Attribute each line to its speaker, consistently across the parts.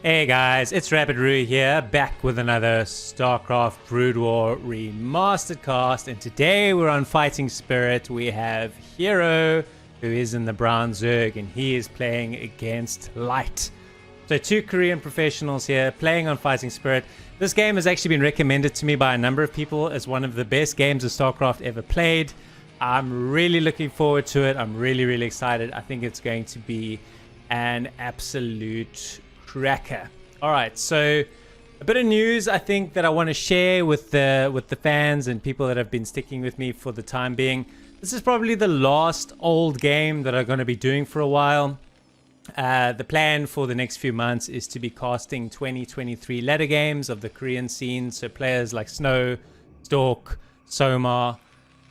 Speaker 1: Hey guys, it's Rue here, back with another Starcraft Broodwar Remastered cast, and today we're on Fighting Spirit. We have Hero, who is in the brown Zerg, and he is playing against Light. So two Korean professionals here, playing on Fighting Spirit. This game has actually been recommended to me by a number of people as one of the best games of Starcraft ever played. I'm really looking forward to it. I'm really excited. I think it's going to be an absolute cracker. All right, so a bit of news I think that I want to share with the fans and people that have been sticking with me for the time being. This is probably the last old game that I'm going to be doing for a while. The plan for the next few months is to be casting 2023 ladder games of the Korean scene, so players like Snow, Stork, Soma,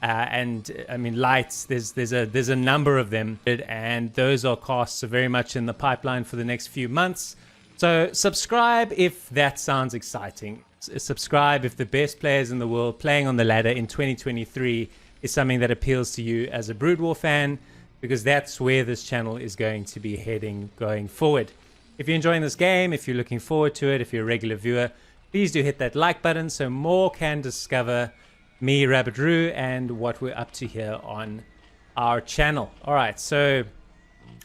Speaker 1: and I mean Lights. There's a number of them, and those are casts are very much in the pipeline for the next few months. So subscribe if that sounds exciting. Subscribe if the best players in the world playing on the ladder in 2023 is something that appeals to you as a Brood War fan, because that's where this channel is going to be heading going forward. If you're enjoying this game, if you're looking forward to it, if you're a regular viewer, please do hit that like button so more can discover me, Rue, and what we're up to here on our channel. All right, so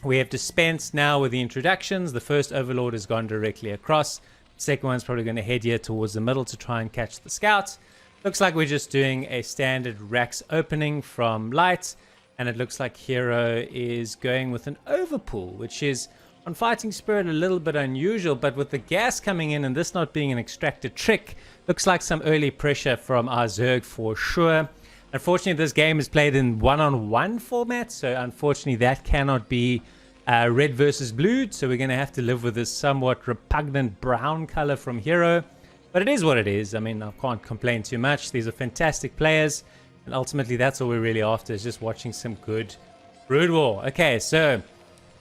Speaker 1: we have dispensed now with the introductions. The first Overlord has gone directly across. The second one's probably going to head here towards the middle to try and catch the Scout. Looks like we're just doing a standard Rax opening from Light. And it looks like Hero is going with an Overpool, which is on Fighting Spirit a little bit unusual. But with the gas coming in and this not being an extracted trick, looks like some early pressure from our Zerg for sure. Unfortunately, this game is played in one-on-one format, so unfortunately that cannot be red versus blue, so we're going to have to live with this somewhat repugnant brown color from Hero. But it is what it is. I mean, I can't complain too much. These are fantastic players, and ultimately that's all we're really after, is just watching some good Brood War. Okay, so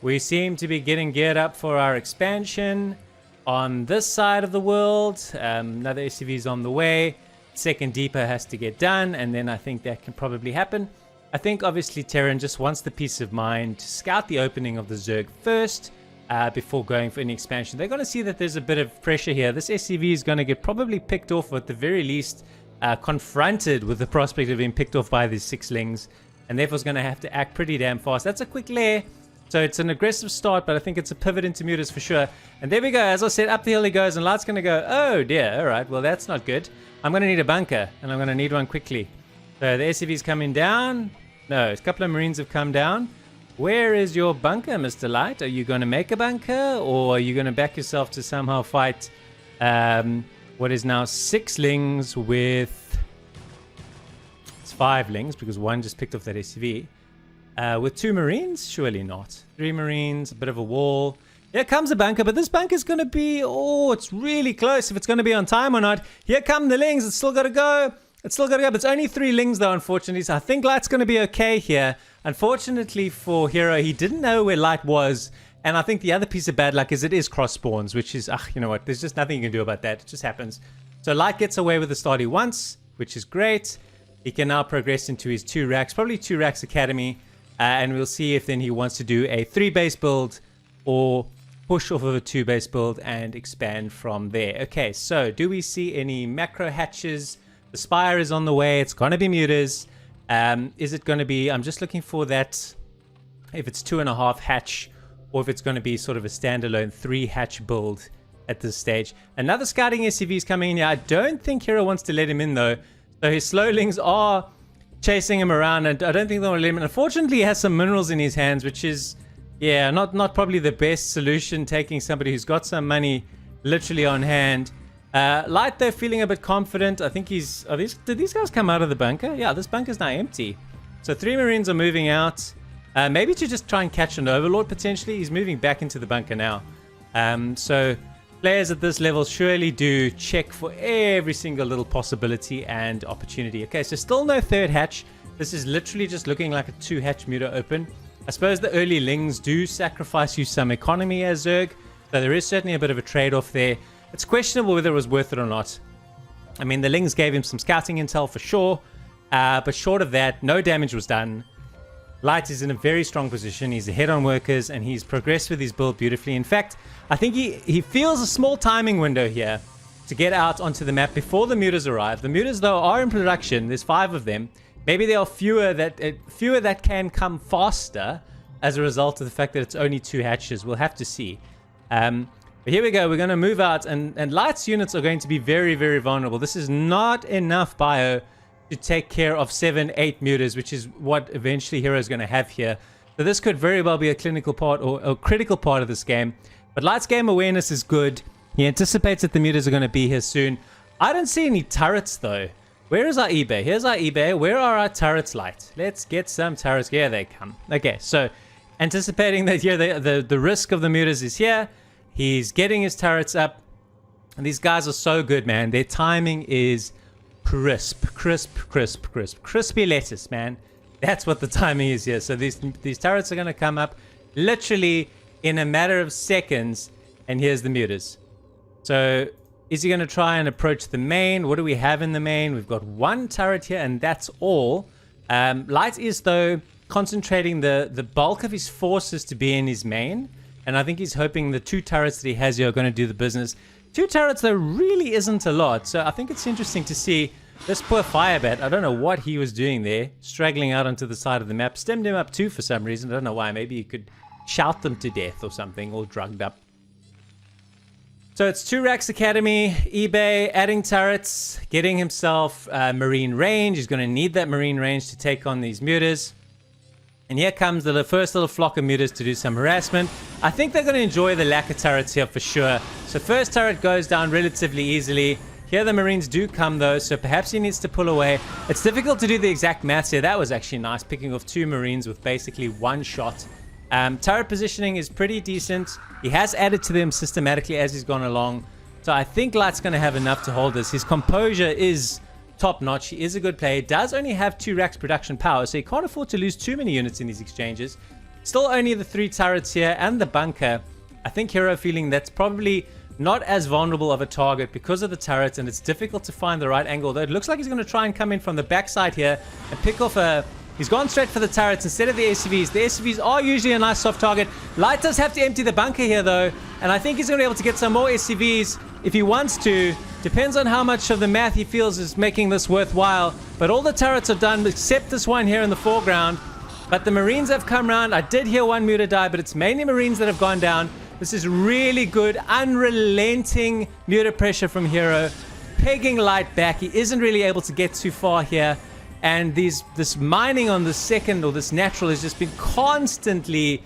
Speaker 1: we seem to be getting geared up for our expansion on this side of the world. Another SCV is on the way. Second Deeper has to get done, and then I think that can probably happen. I think obviously Terran just wants the peace of mind to scout the opening of the Zerg first before going for any expansion. They're going to see that there's a bit of pressure here. This SCV is going to get probably picked off, or at the very least confronted with the prospect of being picked off by these sixlings, and therefore is going to have to act pretty damn fast. That's a quick lair, so it's an aggressive start, but I think it's a pivot into mutas for sure. And there we go. As I said, up the hill he goes, and Light's going to go, oh dear, all right, well that's not good. I'm going to need a bunker, and I'm going to need one quickly. So the SCV's coming down. No, a couple of Marines have come down. Where is your bunker, Mr. Light? Are you going to make a bunker, or are you going to back yourself to somehow fight what is now 6 lings with... It's 5 lings, because one just picked off that SCV. With 2 Marines? Surely not. 3 Marines, a bit of a wall. Here comes a bunker, but this bunker is going to be... Oh, it's really close if it's going to be on time or not. Here come the lings. It's still got to go. It's still got to go, but it's only 3 lings though, unfortunately. So I think Light's going to be okay here. Unfortunately for Hero, he didn't know where Light was. And I think the other piece of bad luck is it is cross spawns, which is... you know what? There's just nothing you can do about that. It just happens. So Light gets away with the start he wants, which is great. He can now progress into his 2 racks, probably 2 racks academy. And we'll see if then he wants to do a 3 base build or push off of a 2 base build and expand from there. Okay, so do we see any macro hatches? The Spire is on the way. It's going to be mutas. Is it going to be... I'm just looking for that, if it's 2.5 hatch, or if it's going to be sort of a standalone 3 hatch build at this stage. Another scouting SCV is coming in here. I don't think Hero wants to let him in though. So his slowlings are chasing him around, and I don't think they want to let him in. Unfortunately, he has some minerals in his hands, which is... Yeah, not probably the best solution, taking somebody who's got some money literally on hand. Light, though, feeling a bit confident. I think he's... Did these guys come out of the bunker? Yeah, this bunker's now empty. So 3 Marines are moving out. Maybe to just try and catch an Overlord, potentially. He's moving back into the bunker now. So players at this level surely do check for every single little possibility and opportunity. Okay, so still no 3rd hatch. This is literally just looking like a 2 hatch muta open. I suppose the early lings do sacrifice you some economy as Zerg, so there is certainly a bit of a trade-off there. It's questionable whether it was worth it or not. I mean, the lings gave him some scouting intel for sure, but short of that, no damage was done. Light is in a very strong position. He's ahead on workers, and he's progressed with his build beautifully. In fact, I think he feels a small timing window here to get out onto the map before the mutas arrive. The mutas, though, are in production. There's 5 of them. Maybe there are fewer that can come faster as a result of the fact that it's only 2 hatches. We'll have to see. But here we go. We're going to move out, and Light's units are going to be very, very vulnerable. This is not enough bio to take care of 7, 8 mutas, which is what eventually Hero is going to have here. So this could very well be a clinical part or a critical part of this game. But Light's game awareness is good. He anticipates that the mutas are going to be here soon. I don't see any turrets, though. Where is our eBay? Here's our eBay. Where are our turrets, Light? Let's get some turrets. Here they come. Okay, so anticipating that here the risk of the mutas is here. He's getting his turrets up. And these guys are so good, man. Their timing is crisp. Crispy lettuce, man. That's what the timing is here. So these turrets are going to come up literally in a matter of seconds. And here's the mutas. So is he going to try and approach the main? What do we have in the main? We've got 1 turret here, and that's all. Light is, though, concentrating the bulk of his forces to be in his main. And I think he's hoping the 2 turrets that he has here are going to do the business. 2 turrets, though, really isn't a lot. So I think it's interesting to see this poor Firebat. I don't know what he was doing there, straggling out onto the side of the map. Stemmed him up too for some reason. I don't know why. Maybe he could shout them to death or something, all drugged up. So it's 2 Racks Academy, eBay, adding turrets, getting himself marine range. He's going to need that marine range to take on these mutas. And here comes the first little flock of mutas to do some harassment. I think they're going to enjoy the lack of turrets here for sure. So first turret goes down relatively easily. Here the Marines do come though, so perhaps he needs to pull away. It's difficult to do the exact maths here. That was actually nice, picking off 2 Marines with basically 1 shot. Turret positioning is pretty decent. He has added to them systematically as he's gone along. So I think Light's going to have enough to hold this. His composure is top notch. He is a good player. He does only have 2 racks production power, so he can't afford to lose too many units in these exchanges. Still only the 3 turrets here and the bunker. I think Hero feeling that's probably not as vulnerable of a target because of the turrets, and it's difficult to find the right angle. Though it looks like he's going to try and come in from the backside here and pick off a... He's gone straight for the turrets instead of the SCVs. The SCVs are usually a nice soft target. Light does have to empty the bunker here though, and I think he's going to be able to get some more SCVs if he wants to. Depends on how much of the math he feels is making this worthwhile. But all the turrets are done except this one here in the foreground. But the Marines have come around. I did hear 1 muta die, but it's mainly Marines that have gone down. This is really good, unrelenting muta pressure from Hero. Pegging Light back. He isn't really able to get too far here. And this mining on the second, or this natural, has just been constantly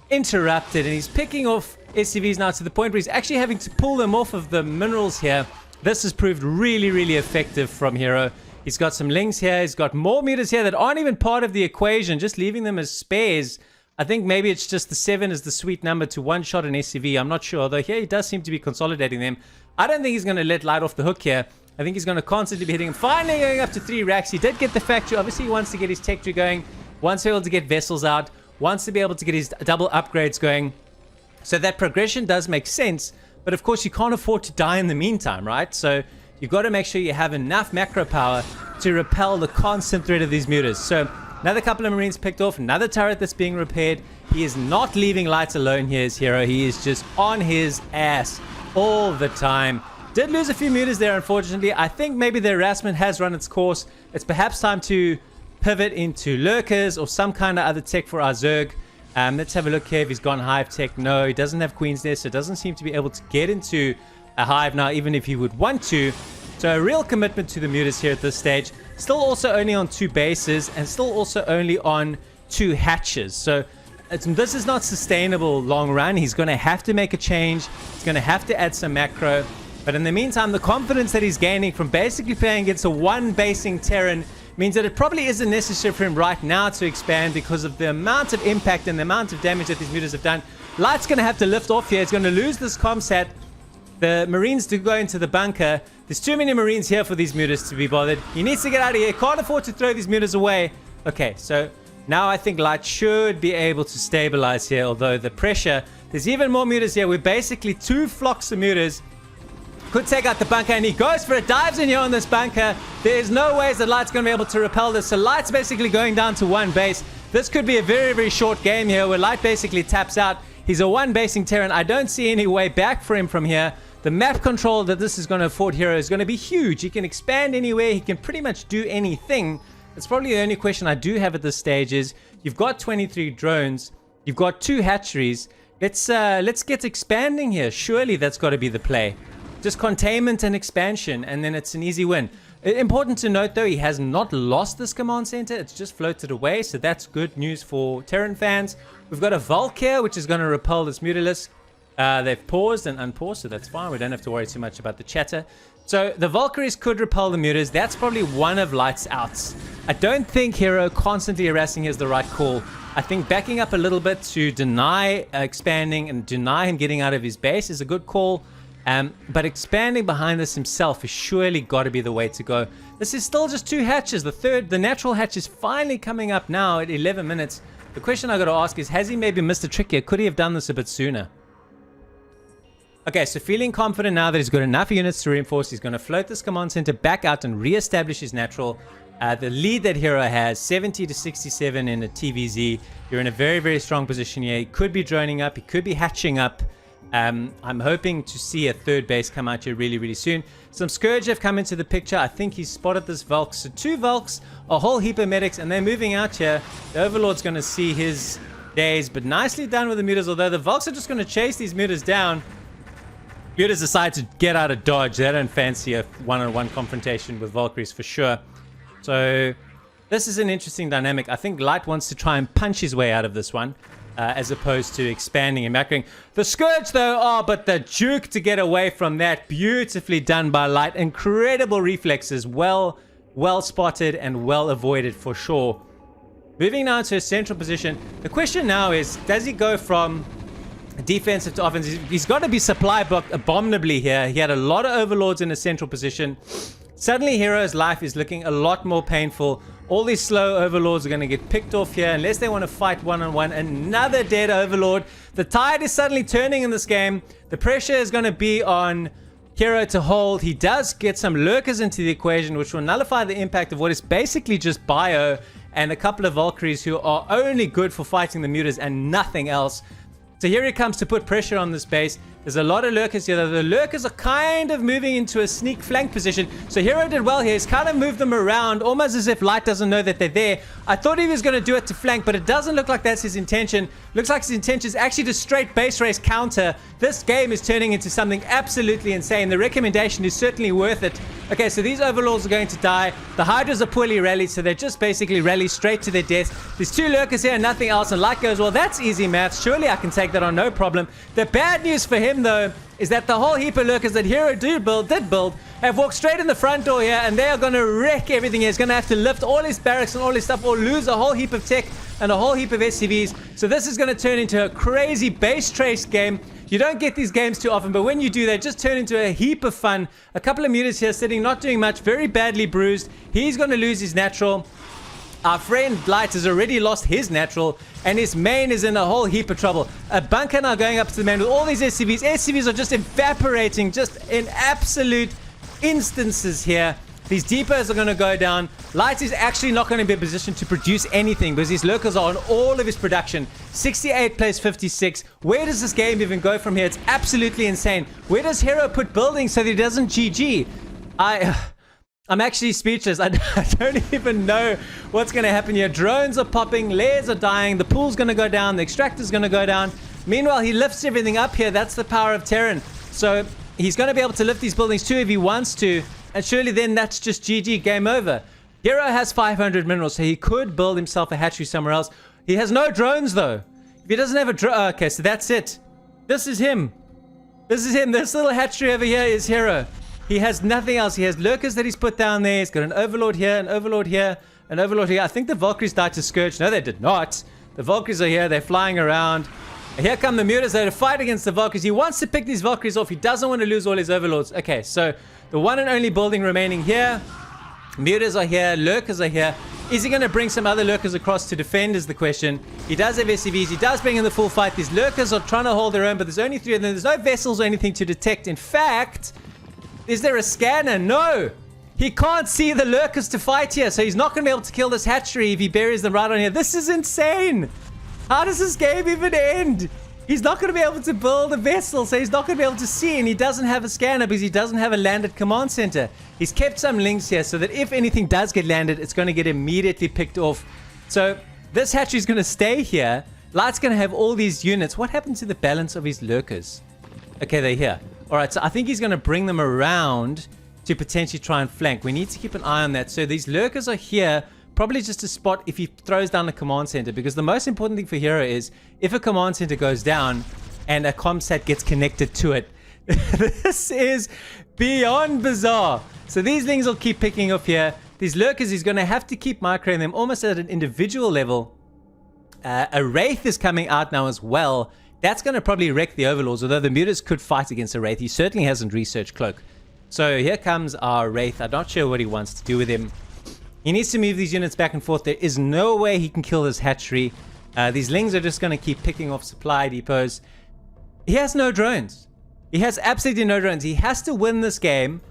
Speaker 1: interrupted. And he's picking off SCVs now to the point where he's actually having to pull them off of the minerals here. This has proved really, really effective from Hero. He's got some links here. He's got more mutas here that aren't even part of the equation, just leaving them as spares. I think maybe it's just the 7 is the sweet number to one-shot an SCV. I'm not sure, although here he does seem to be consolidating them. I don't think he's going to let Light off the hook here. I think he's going to constantly be hitting him. Finally going up to 3 racks. He did get the factory. Obviously, he wants to get his tech tree going. Wants to be able to get vessels out. Wants to be able to get his double upgrades going. So that progression does make sense. But of course, you can't afford to die in the meantime, right? So you've got to make sure you have enough macro power to repel the constant threat of these mutas. So another couple of Marines picked off. Another turret that's being repaired. He is not leaving Light alone here as Hero. He is just on his ass all the time. Did lose a few mutas there, unfortunately. I think maybe the harassment has run its course. It's perhaps time to pivot into lurkers or some kind of other tech for our Zerg. Let's have a look here if he's gone hive tech. No, he doesn't have Queen's Nest, so doesn't seem to be able to get into a hive now, even if he would want to. So a real commitment to the mutas here at this stage. Still also only on 2 bases and still also only on 2 hatches. So this is not sustainable long run. He's going to have to make a change. He's going to have to add some macro. But in the meantime, the confidence that he's gaining from basically playing against a 1-basing Terran means that it probably isn't necessary for him right now to expand because of the amount of impact and the amount of damage that these mutas have done. Light's going to have to lift off here. He's going to lose this comsat. The Marines do go into the bunker. There's too many Marines here for these mutas to be bothered. He needs to get out of here. Can't afford to throw these mutas away. Okay, so now I think Light should be able to stabilize here, although the pressure... There's even more mutas here. We're basically 2 flocks of mutas. Could take out the bunker, and he goes for it. Dives in here on this bunker. There's no ways that Light's going to be able to repel this. So Light's basically going down to 1 base. This could be a very, very short game here where Light basically taps out. He's a one-basing Terran. I don't see any way back for him from here. The map control that this is going to afford Hero is going to be huge. He can expand anywhere. He can pretty much do anything. It's probably the only question I do have at this stage is, you've got 23 drones. You've got 2 hatcheries. Let's get expanding here. Surely that's got to be the play. Just containment and expansion, and then it's an easy win. Important to note, though, he has not lost this command center. It's just floated away, so that's good news for Terran fans. We've got a Vulk here, which is going to repel this Mutalisk. They've paused and unpaused, so that's fine. We don't have to worry too much about the chatter. So the Valkyries could repel the Mutas. That's probably one of Light's outs. I don't think Hero constantly harassing is the right call. I think backing up a little bit to deny expanding and deny him getting out of his base is a good call. But expanding behind this himself has surely got to be the way to go. This is still just 2 hatches. The natural hatch is finally coming up now at 11 minutes. The question I got to ask is, has he maybe missed a trick here? Could he have done this a bit sooner? Okay, so feeling confident now that he's got enough units to reinforce, he's going to float this command center back out and re-establish his natural. The lead that Hero has, 70 to 67 in a TVZ. You're in a very, very strong position here. He could be droning up. He could be hatching up. I'm hoping to see a 3rd base come out here really, really soon. Some Scourge have come into the picture. I think he's spotted this Valk. So 2 Valks, a whole heap of medics, and they're moving out here. The Overlord's going to see his days, but nicely done with the Mutas, although the Valks are just going to chase these Mutas down. Mutas decide to get out of dodge. They don't fancy a one-on-one confrontation with Valkyries for sure. So this is an interesting dynamic. I think Light wants to try and punch his way out of this one. As opposed to expanding and macroing. The Scourge, though, but the juke to get away from that. Beautifully done by Light. Incredible reflexes. Well spotted and well avoided for sure. Moving now to a central position. The question now is, does he go from defensive to offensive? He's got to be supply booked abominably here. He had a lot of Overlords in a central position. Suddenly, Hero's life is looking a lot more painful. All these slow Overlords are going to get picked off here unless they want to fight one-on-one. Another dead Overlord. The tide is suddenly turning in this game. The pressure is going to be on Hero to hold. He does get some Lurkers into the equation, which will nullify the impact of what is basically just Bio and a couple of Valkyries who are only good for fighting the Mutas and nothing else. So here he comes to put pressure on this base. There's a lot of Lurkers here. The Lurkers are kind of moving into a sneak flank position. So Hero did well here. He's kind of moved them around, almost as if Light doesn't know that they're there. I thought he was going to do it to flank, but it doesn't look like that's his intention. Looks like his intention is actually to straight base race counter. This game is turning into something absolutely insane. The recommendation is certainly worth it. Okay, so these Overlords are going to die. The Hydras are poorly rallied, so they just basically rally straight to their death. There's 2 Lurkers here and nothing else. And Light goes, well, that's easy maths. Surely I can take that on no problem. The bad news for him, though, is that the whole heap of Lurkers that Hero did build, have walked straight in the front door here, and they are going to wreck everything here. He's going to have to lift all his barracks and all his stuff, or lose a whole heap of tech and a whole heap of SCVs. So this is going to turn into a crazy base trace game. You don't get these games too often, but when you do, they just turn into a heap of fun. A couple of Mutas here sitting, not doing much, very badly bruised. He's going to lose his natural. Our friend Light has already lost his natural, and his main is in a whole heap of trouble. A bunker now going up to the main with all these SCVs. SCVs are just evaporating, just in absolute instances here. These depots are going to go down. Light is actually not going to be in a position to produce anything because these Lurkers are on all of his production. 68 plays 56. Where does this game even go from here? It's absolutely insane. Where does Hero put buildings so that he doesn't GG? I'm actually speechless. I don't even know what's going to happen here. Drones are popping. Layers are dying. The pool's going to go down. The extractor's going to go down. Meanwhile, he lifts everything up here. That's the power of Terran. So he's going to be able to lift these buildings too if he wants to. And surely then that's just GG, game over. Hero has 500 minerals, so he could build himself a hatchery somewhere else. He has no drones, though. If he doesn't have a drone... Okay, so that's it. This is him. This is him. This little hatchery over here is Hero. He has nothing else. He has Lurkers that he's put down there. He's got an Overlord here, an Overlord here, an Overlord here. I think the Valkyries died to Scourge. No, they did not. The Valkyries are here. They're flying around. Here come the Mutas. They're to fight against the Valkyries. He wants to pick these Valkyries off. He doesn't want to lose all his Overlords. Okay, so the one and only building remaining here. Mutas are here. Lurkers are here. Is he going to bring some other Lurkers across to defend is the question. He does have SCVs. He does bring in the full fight. These Lurkers are trying to hold their own, but there's only 3 of them. There's no vessels or anything to detect. In fact... is there a scanner? No. He can't see the lurkers to fight here, so he's not going to be able to kill this hatchery if he buries them right on here. This is insane. How does this game even end? He's not going to be able to build a vessel, so he's not going to be able to see, and he doesn't have a scanner because he doesn't have a landed command center. He's kept some links here so that if anything does get landed, it's going to get immediately picked off. So this hatchery is going to stay here. Light's going to have all these units. What happened to the balance of his lurkers? Okay, they're here. All right, so I think he's going to bring them around to potentially try and flank. We need to keep an eye on that. So these lurkers are here, probably just a spot if he throws down the command center, because the most important thing for Hero is if a command center goes down and a comsat gets connected to it. This is beyond bizarre. So these things will keep picking up here. These lurkers, he's going to have to keep microing them almost at an individual level. A Wraith is coming out now as well. That's going to probably wreck the Overlords, although the Mutas could fight against a Wraith. He certainly hasn't researched Cloak. So here comes our Wraith. I'm not sure what he wants to do with him. He needs to move these units back and forth. There is no way he can kill this hatchery. These Lings are just going to keep picking off supply depots. He has no drones. He has absolutely no drones. He has to win this game.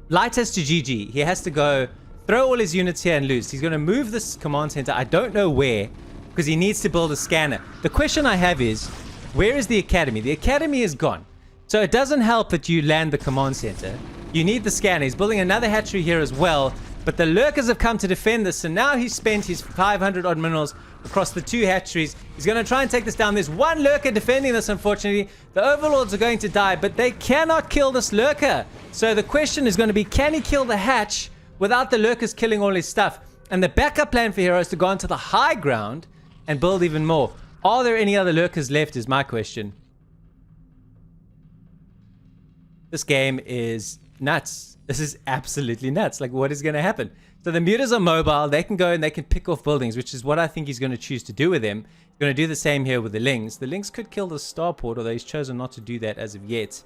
Speaker 1: Light has to GG. He has to go throw all his units here and lose. He's going to move this command center. I don't know where, because he needs to build a scanner. The question I have is, where is the academy? The academy is gone. So it doesn't help that you land the command center. You need the scanner. He's building another hatchery here as well. But the lurkers have come to defend this. So now he's spent his 500 odd minerals across the two hatcheries. He's going to try and take this down. There's one lurker defending this, unfortunately. The overlords are going to die, but they cannot kill this lurker. So the question is going to be, can he kill the hatch without the lurkers killing all his stuff? And the backup plan for Hero is to go onto the high ground and build even more. Are there any other lurkers left is my question. This game is nuts. This is absolutely nuts. Like, what is going to happen? So the Mutas are mobile. They can go and they can pick off buildings, which is what I think he's going to choose to do with them. He's going to do the same here with the Lings. The Lings could kill the starport, although he's chosen not to do that as of yet.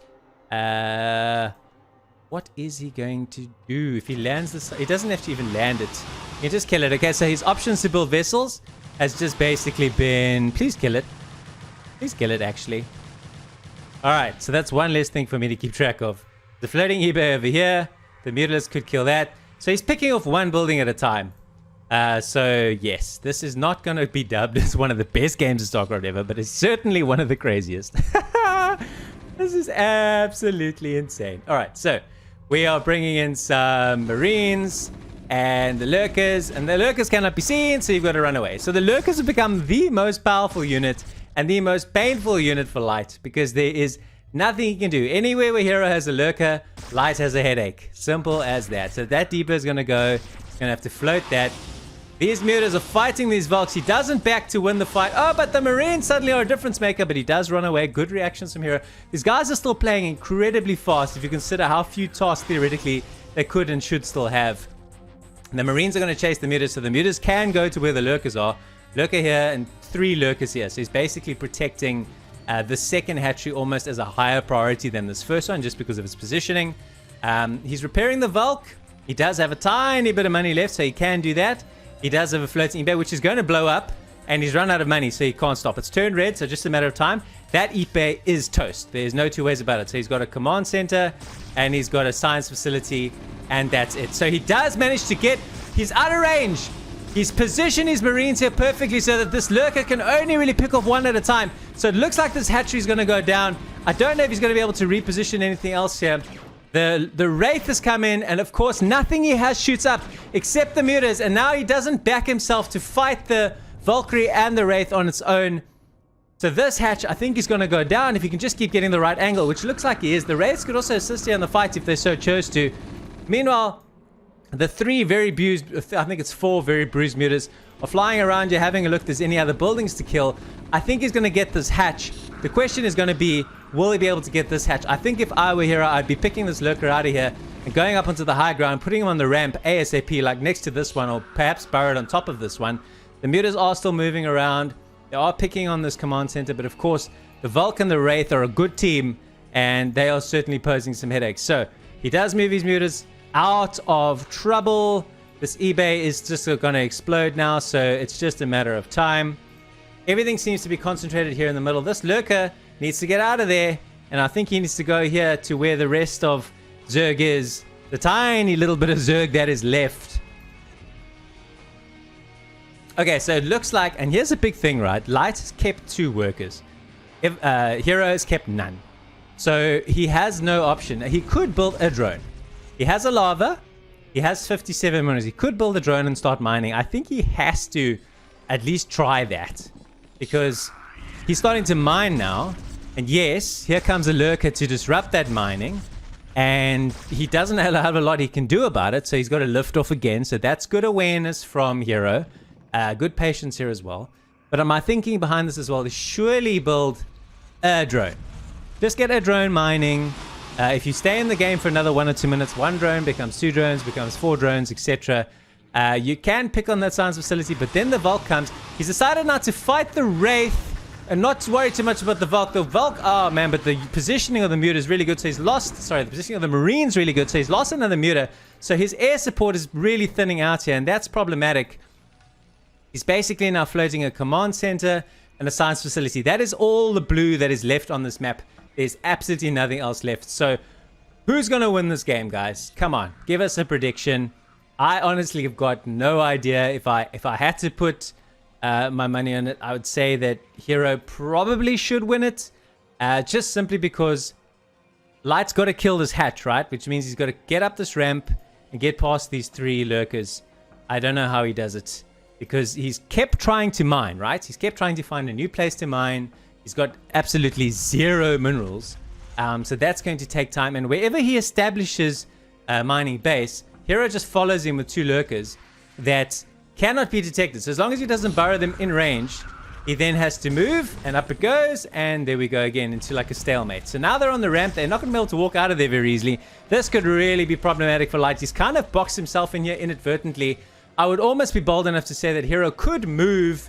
Speaker 1: What is he going to do? If he lands this, he doesn't have to even land it. He can just kill it. Okay, so his options to build vessels has just basically been, please kill it. Please kill it, actually. All right, so that's one less thing for me to keep track of. The floating eBay over here. The Mutalisk could kill that. So he's picking off one building at a time. So yes, this is not going to be dubbed as one of the best games of StarCraft ever, but it's certainly one of the craziest. This is absolutely insane. All right, so we are bringing in some Marines and the Lurkers, and the Lurkers cannot be seen, so you've got to run away. So the Lurkers have become the most powerful unit and the most painful unit for Light, because there is nothing he can do. Anywhere where Hero has a Lurker, Light has a headache. Simple as that. So that depot is going to go. He's going to have to float that. These Mutas are fighting these Volks. He doesn't back to win the fight. Oh, but the Marines suddenly are a difference maker, but he does run away. Good reactions from Hero. These guys are still playing incredibly fast if you consider how few tasks theoretically they could and should still have. And the Marines are going to chase the Mutas, so the Mutas can go to where the Lurkers are. Lurker here and 3 Lurkers here. So he's basically protecting the second hatchery almost as a higher priority than this first one, just because of its positioning. He's repairing the Volk. He does have a tiny bit of money left, so he can do that. He does have a floating eBay, which is going to blow up, and he's run out of money, so he can't stop. It's turned red, so just a matter of time. That eBay is toast. There's no two ways about it. So he's got a command center, and he's got a science facility, and that's it. So he does manage to get... He's out of range. He's positioned his Marines here perfectly so that this Lurker can only really pick off one at a time. So it looks like this hatchery is going to go down. I don't know if he's going to be able to reposition anything else here. The Wraith has come in, and of course nothing he has shoots up except the Mutas, and now he doesn't back himself to fight the Valkyrie and the Wraith on its own. So this hatch, I think, is going to go down if he can just keep getting the right angle, which looks like he is. The Wraiths could also assist here in the fight if they so chose to. Meanwhile, the 3 very bruised, I think it's 4 very bruised Mutas are flying around here having a look if there's any other buildings to kill. I think he's going to get this hatch. The question is going to be, will he be able to get this hatch? I think if I were Hero, I'd be picking this Lurker out of here and going up onto the high ground, putting him on the ramp ASAP, like next to this one, or perhaps burrowed on top of this one. The Mutas are still moving around. They are picking on this command center, but of course, the Vulk and the Wraith are a good team, and they are certainly posing some headaches. So he does move his Mutas out of trouble. This eBay is just going to explode now, so it's just a matter of time. Everything seems to be concentrated here in the middle. This Lurker needs to get out of there, and I think he needs to go here to where the rest of Zerg is. The tiny little bit of Zerg that is left. Okay, so it looks like, and here's a big thing, right? Light has kept 2 workers. If, Hero has kept none. So he has no option. He could build a drone. He has a lava. He has 57 minerals. He could build a drone and start mining. I think he has to at least try that. Because he's starting to mine now. And yes, here comes a lurker to disrupt that mining. And he doesn't have a lot he can do about it. So he's got to lift off again. So that's good awareness from Hero. Good patience here as well. But my thinking behind this as well is surely build a drone. Just get a drone mining. If you stay in the game for another 1 or 2 minutes, 1 drone becomes 2 drones, becomes 4 drones, etc. You can pick on that science facility, but then the Valk comes. He's decided not to fight the Wraith and not to worry too much about the Valk. The Valk, oh man, but the positioning of the muta is really good, so he's lost. Sorry, the positioning of the Marine's really good, so he's lost another muta. So his air support is really thinning out here, and that's problematic. He's basically now floating a command center and a science facility. That is all the blue that is left on this map. There's absolutely nothing else left. So who's going to win this game, guys? Come on, give us a prediction. I honestly have got no idea. If I had to put my money on it, I would say that Hero probably should win it. Just simply because Light's got to kill this hatch, right? Which means he's got to get up this ramp and get past these 3 lurkers. I don't know how he does it. Because he's kept trying to mine, right? He's kept trying to find a new place to mine. He's got absolutely 0 minerals. So that's going to take time. And wherever he establishes a mining base, Hero just follows him with 2 lurkers that cannot be detected. So as long as he doesn't burrow them in range, he then has to move, and up it goes. And there we go again into like a stalemate. So now they're on the ramp. They're not going to be able to walk out of there very easily. This could really be problematic for Light. He's kind of boxed himself in here inadvertently. I would almost be bold enough to say that Hero could move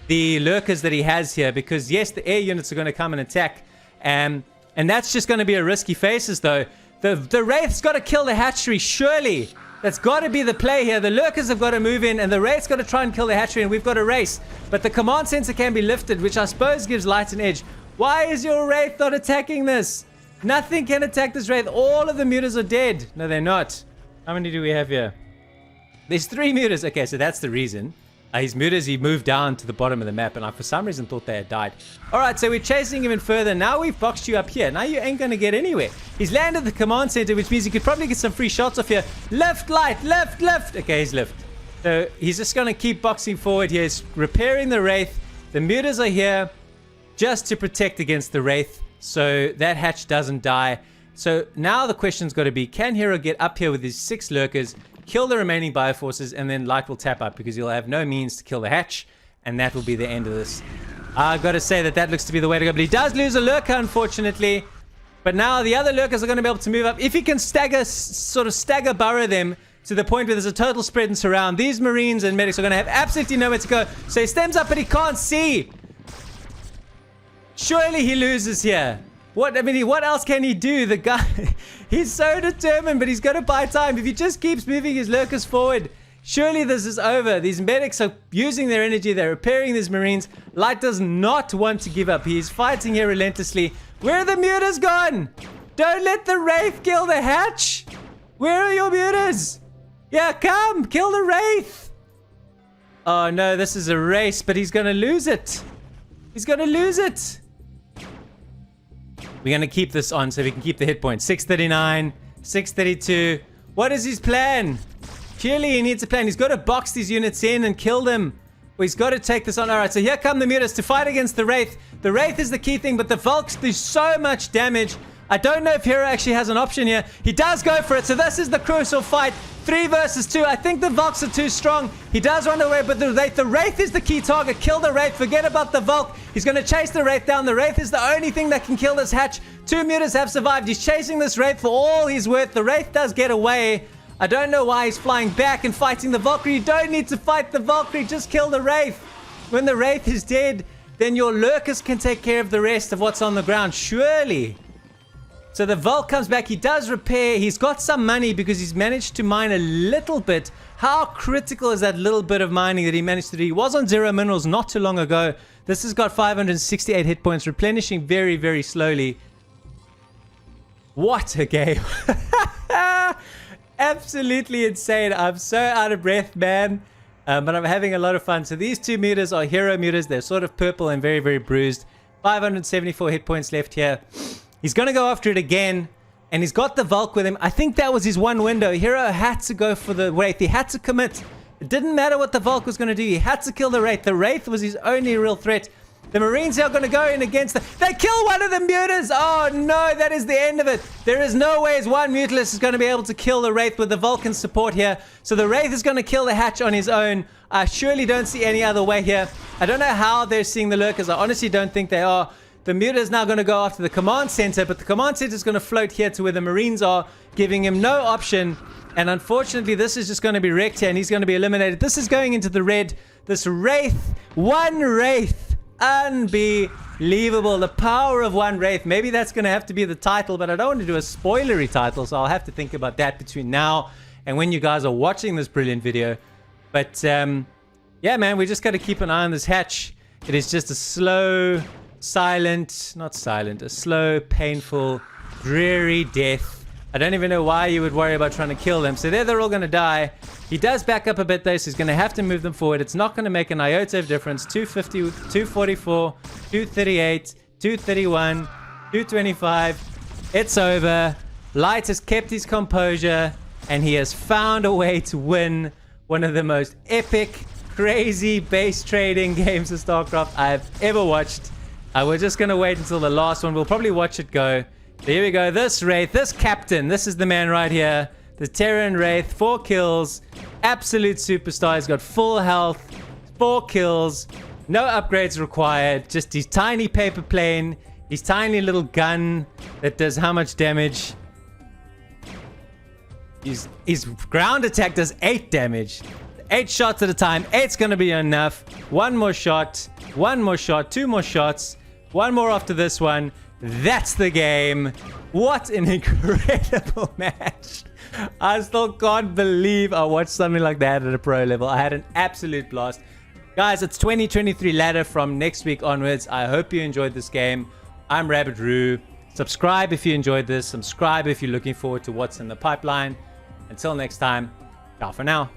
Speaker 1: the lurkers that he has here, because yes, the air units are going to come and attack, and that's just going to be a risky faces though. The Wraith's got to kill the hatchery, surely. That's got to be the play here. The lurkers have got to move in, and the Wraith's got to try and kill the hatchery, and we've got a race. But the command center can be lifted, which I suppose gives Light an edge. Why is your Wraith not attacking this? Nothing can attack this Wraith. All of the mutas are dead. No, they're not. How many do we have here? There's 3 mutas. Okay, so that's the reason. His mutas, he moved down to the bottom of the map, and I for some reason thought they had died. Alright, so we're chasing him in further. Now we've boxed you up here. Now you ain't gonna get anywhere. He's landed the command center, which means he could probably get some free shots off here. Left, Light, left, left. Okay, he's left. So he's just gonna keep boxing forward here. He's repairing the Wraith. The mutas are here just to protect against the Wraith, so that hatch doesn't die. So now the question's got to be, can Hero get up here with his 6 lurkers, kill the remaining bioforces, and then Light will tap up because he'll have no means to kill the hatch, and that will be the end of this. I've got to say that looks to be the way to go, but he does lose a lurker, unfortunately. But now the other lurkers are going to be able to move up. If he can sort of stagger burrow them to the point where there's a total spread and surround, these Marines and medics are going to have absolutely nowhere to go. So he stems up, but he can't see. Surely he loses here. What else can he do? The guy, he's so determined, but he's got to buy time. If he just keeps moving his lurkers forward, surely this is over. These medics are using their energy. They're repairing these Marines. Light does not want to give up. He's fighting here relentlessly. Where are the mutas gone? Don't let the Wraith kill the hatch. Where are your mutas? Yeah, come, kill the Wraith. Oh no, this is a race, but he's going to lose it. He's going to lose it. We're going to keep this on so we can keep the hit points. 639, 632. What is his plan? Clearly he needs a plan. He's got to box these units in and kill them. Well, he's got to take this on. All right, so here come the mutas to fight against the Wraith. The Wraith is the key thing, but the Valks do so much damage. I don't know if Hero actually has an option here. He does go for it, so this is the crucial fight. 3 versus 2. I think the Valks are too strong. He does run away, but the Wraith is the key target. Kill the Wraith. Forget about the Valk. He's going to chase the Wraith down. The Wraith is the only thing that can kill this hatch. 2 mutas have survived. He's chasing this Wraith for all he's worth. The Wraith does get away. I don't know why he's flying back and fighting the Valkyrie. You don't need to fight the Valkyrie. Just kill the Wraith. When the Wraith is dead, then your lurkers can take care of the rest of what's on the ground. Surely. So the Valk comes back. He does repair. He's got some money because he's managed to mine a little bit. How critical is that little bit of mining that he managed to do? He was on 0 minerals not too long ago. This has got 568 hit points, replenishing very, very slowly. What a game. absolutely insane. I'm so out of breath, man. But I'm having a lot of fun. So these two mutas are hero mutas. They're sort of purple and very, very bruised. 574 hit points left here. He's going to go after it again. And he's got the Valk with him. I think that was his one window. Hero had to go for the Wraith. He had to commit. It didn't matter what the Valk was going to do. He had to kill the Wraith. The Wraith was his only real threat. The Marines are going to go in against the... They kill one of the mutas! Oh no, that is the end of it. There is no way one Mutalisk is going to be able to kill the Wraith with the Vulcan support here. So the Wraith is going to kill the hatch on his own. I surely don't see any other way here. I don't know how they're seeing the lurkers. I honestly don't think they are. The Muta is now going to go after the command center, but the command center is going to float here to where the Marines are, giving him no option. And unfortunately, this is just going to be wrecked here, and he's going to be eliminated. This is going into the red. This Wraith, one Wraith. Unbelievable. The power of one Wraith. Maybe that's going to have to be the title, but I don't want to do a spoilery title, so I'll have to think about that between now and when you guys are watching this brilliant video. But yeah, man, we just got to keep an eye on this hatch. It is just a slow, silent, not silent, a slow, painful, dreary death. I don't even know why you would worry about trying to kill them. So they're all going to die. He does back up a bit though, so he's going to have to move them forward. It's not going to make an iota of difference. 250, 244, 238, 231, 225. It's over. Light has kept his composure, and he has found a way to win one of the most epic, crazy base trading games of StarCraft I've ever watched. We're just going to wait until the last one. We'll probably watch it go. So here we go. This Wraith, this captain, this is the man right here. The Terran Wraith, 4 kills. Absolute superstar. He's got full health, 4 kills. No upgrades required. Just his tiny paper plane. His tiny little gun that does how much damage? His ground attack does 8 damage. 8 shots at a time. 8's going to be enough. 1 more shot. 1 more shot. 2 more shots. 1 more after this one. That's the game. What an incredible match. I still can't believe I watched something like that at a pro level. I had an absolute blast. Guys, it's 2023 ladder from next week onwards. I hope you enjoyed this game. I'm Rabbit Roo. Subscribe if you enjoyed this. Subscribe if you're looking forward to what's in the pipeline. Until next time, ciao for now.